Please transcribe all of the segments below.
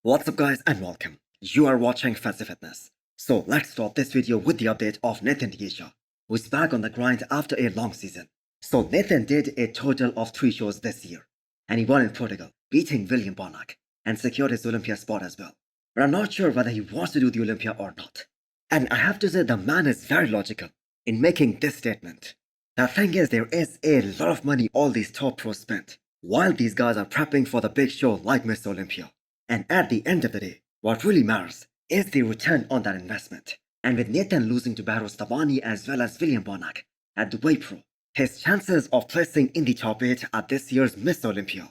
What's up guys and welcome. You are watching Fazi Fitness. So let's start this video with the update of Nathan Gisha, who's back on the grind after a long season. So Nathan did a total of 3 shows this year, and he won in Portugal, beating William Bonac, and secured his Olympia spot as well. But I'm not sure whether he wants to do the Olympia or not. And I have to say the man is very logical in making this statement. The thing is, there is a lot of money all these top pros spent, while these guys are prepping for the big show like Mr. Olympia. And at the end of the day, what really matters is the return on that investment. And with Nathan losing to Barros Tabani as well as William Bonac at the NY Pro, his chances of placing in the top 8 at this year's Mr. Olympia,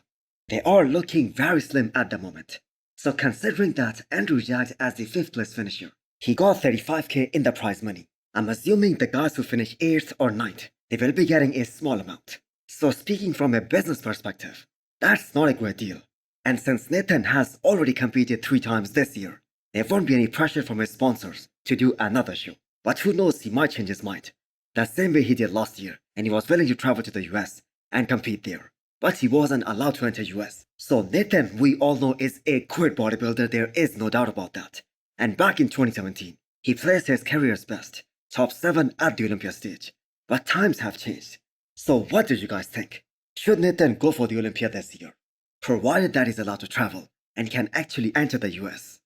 they are looking very slim at the moment. So considering that Andrew jagged as the 5th place finisher, he got 35k in the prize money. I'm assuming the guys who finish 8th or 9th, they will be getting a small amount. So speaking from a business perspective, that's not a great deal. And since Nathan has already competed 3 times this year, there won't be any pressure from his sponsors to do another show. But who knows, he might change his mind. The same way he did last year, and he was willing to travel to the US and compete there. But he wasn't allowed to enter US. So Nathan, we all know, is a great bodybuilder, there is no doubt about that. And back in 2017, he placed his career's best, top 7 at the Olympia stage. But times have changed. So what do you guys think? Should Nathan go for the Olympia this year, provided that he's allowed to travel and can actually enter the US?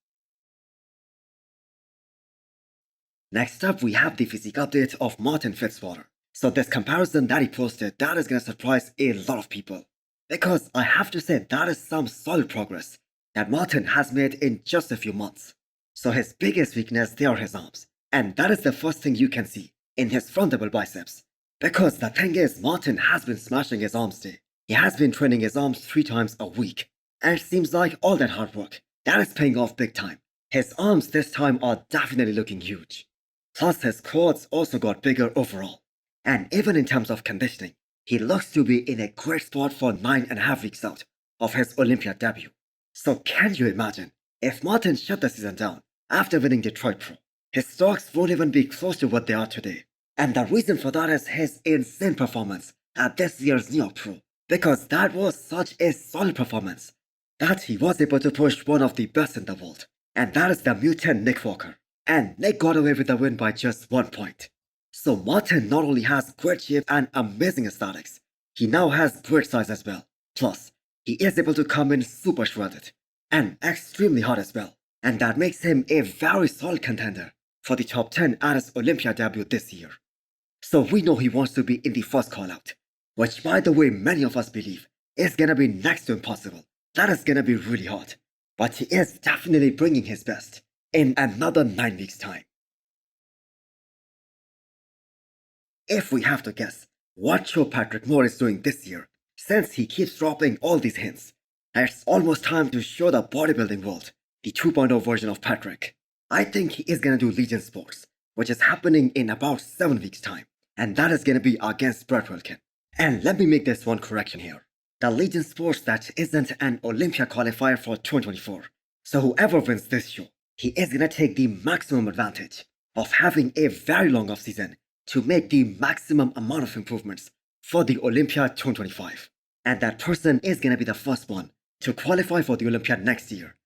Next up, we have the physique update of Martin Fitzwater. So this comparison that he posted, that is going to surprise a lot of people. Because I have to say that is some solid progress that Martin has made in just a few months. So his biggest weakness, they are his arms. And that is the first thing you can see in his front double biceps. Because the thing is, Martin has been smashing his arms day. He has been training his arms 3 times a week. And it seems like all that hard work, that is paying off big time. His arms this time are definitely looking huge. Plus his quads also got bigger overall. And even in terms of conditioning, he looks to be in a great spot for 9.5 weeks out of his Olympia debut. So can you imagine, if Martin shut the season down after winning Detroit Pro, his stocks won't even be close to what they are today. And the reason for that is his insane performance at this year's NY Pro. Because that was such a solid performance that he was able to push one of the best in the world. And that is the mutant Nick Walker. And Nick got away with the win by just 1 point. So Martin not only has great shape and amazing aesthetics, he now has great size as well. Plus, he is able to come in super shredded and extremely hot as well. And that makes him a very solid contender for the top 10 at his Olympia debut this year. So we know he wants to be in the first call out, which by the way many of us believe is gonna be next to impossible. That is gonna be really hard. But he is definitely bringing his best in another 9 weeks time. If we have to guess what show Patrick Moore is doing this year, since he keeps dropping all these hints, it's almost time to show the bodybuilding world the 2.0 version of Patrick. I think he is gonna do Legion Sports, which is happening in about 7 weeks time, and that is gonna be against Brett Wilkin. And let me make this one correction here. The Legion Sports, that isn't an Olympia qualifier for 2024. So whoever wins this show, he is gonna take the maximum advantage of having a very long off season to make the maximum amount of improvements for the Olympia 2025. And that person is gonna be the first one to qualify for the Olympia next year.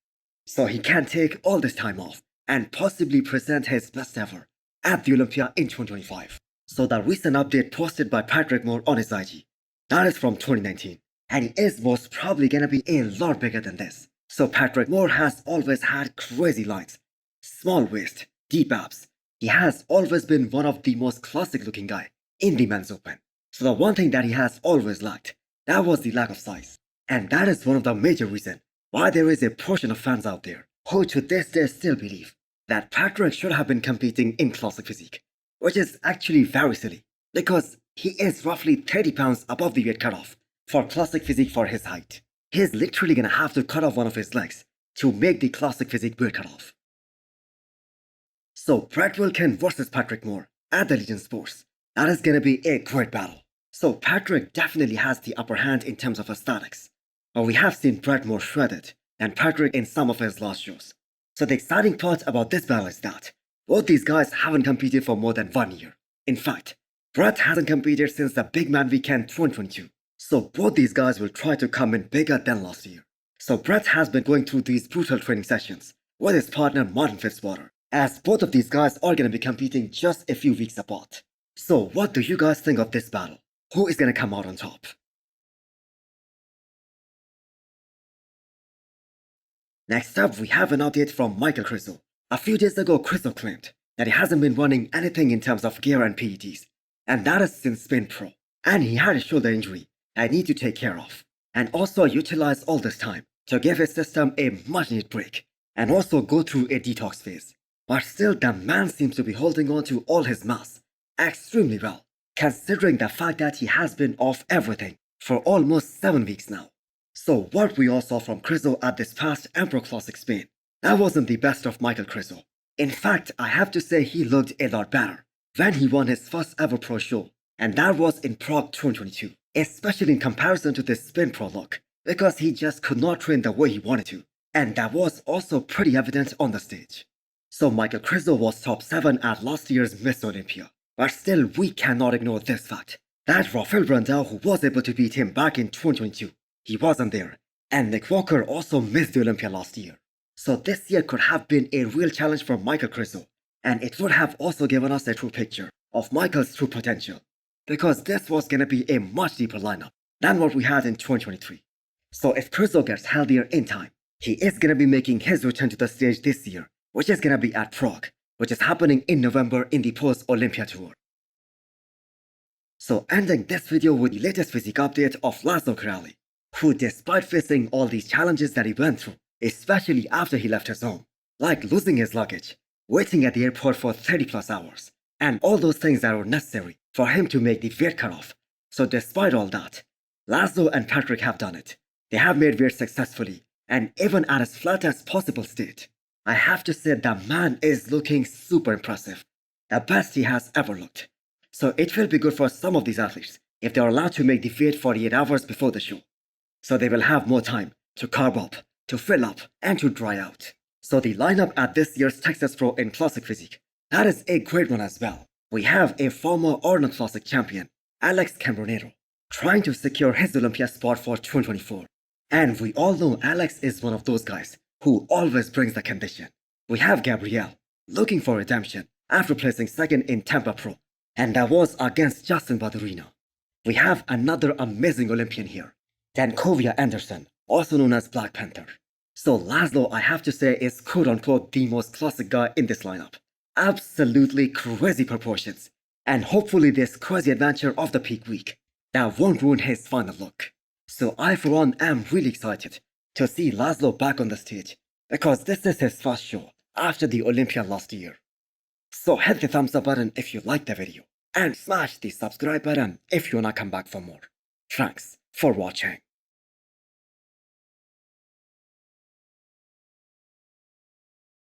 So he can take all this time off and possibly present his best ever at the Olympia in 2025. So the recent update posted by Patrick Moore on his IG, that is from 2019. And he is most probably gonna be a lot bigger than this. So Patrick Moore has always had crazy lines, small waist, deep abs. He has always been one of the most classic looking guy in the men's open. So the one thing that he has always lacked, that was the lack of size. And that is one of the major reasons why there is a portion of fans out there who to this day still believe that Patrick should have been competing in classic physique, which is actually very silly because he is roughly 30 pounds above the weight cutoff for classic physique for his height. He's literally gonna have to cut off one of his legs to make the classic physique weight cutoff. So Brett Wilkin versus Patrick Moore at the Legion Sports, that is gonna be a great battle. So Patrick definitely has the upper hand in terms of aesthetics, but we have seen Brett more shredded than Patrick in some of his last shows. So the exciting part about this battle is that both these guys haven't competed for more than 1 year. In fact, Brett hasn't competed since the Big Man Weekend 2022. So both these guys will try to come in bigger than last year. So Brett has been going through these brutal training sessions with his partner Martin Fitzwater, as both of these guys are going to be competing just a few weeks apart. So what do you guys think of this battle? Who is going to come out on top? Next up, we have an update from Michael Krizo. A few days ago, Krizo claimed that he hasn't been running anything in terms of gear and PEDs, and that is since being pro. And he had a shoulder injury that he need to take care of, and also utilize all this time to give his system a much-needed break, and also go through a detox phase. But still, the man seems to be holding on to all his mass extremely well, considering the fact that he has been off everything for almost 7 weeks now. So what we all saw from Krizo at this past NY Pro Classic Spain, that wasn't the best of Michael Krizo. In fact, I have to say he looked a lot better when he won his first ever pro show, and that was in Prague 2022, especially in comparison to this Spin Pro look, because he just could not train the way he wanted to, and that was also pretty evident on the stage. So Michael Krizo was top 7 at last year's Miss Olympia, but still we cannot ignore this fact, that Rafael Brandao, who was able to beat him back in 2022, he wasn't there, and Nick Walker also missed the Olympia last year. So this year could have been a real challenge for Michael Krizo, and it would have also given us a true picture of Michael's true potential, because this was going to be a much deeper lineup than what we had in 2023. So if Krizo gets healthier in time, he is going to be making his return to the stage this year, which is going to be at Prague, which is happening in November in the post-Olympia tour. So ending this video with the latest physique update of Laszlo, who despite facing all these challenges that he went through, especially after he left his home, like losing his luggage, waiting at the airport for 30 plus hours, and all those things that were necessary for him to make the weight cutoff. So despite all that, Laszlo and Patrick have done it. They have made weight successfully, and even at as flat as possible state. I have to say the man is looking super impressive, the best he has ever looked. So it will be good for some of these athletes if they are allowed to make the weight 48 hours before the show. So they will have more time to carb up, to fill up, and to dry out. So the lineup at this year's Texas Pro in Classic Physique, that is a great one as well. We have a former Arnold Classic champion, Alex Cambronero, trying to secure his Olympia spot for 2024. And we all know Alex is one of those guys who always brings the condition. We have Gabrielle, looking for redemption after placing second in Tampa Pro, and that was against Justin Badurina. We have another amazing Olympian here, Dankovia Anderson, also known as Black Panther. So Laszlo, I have to say, is quote-unquote the most classic guy in this lineup. Absolutely crazy proportions, and hopefully this crazy adventure of the peak week that won't ruin his final look. So I for one am really excited to see Laszlo back on the stage, because this is his first show after the Olympia last year. So hit the thumbs up button if you liked the video, and smash the subscribe button if you wanna come back for more. Thanks for watching.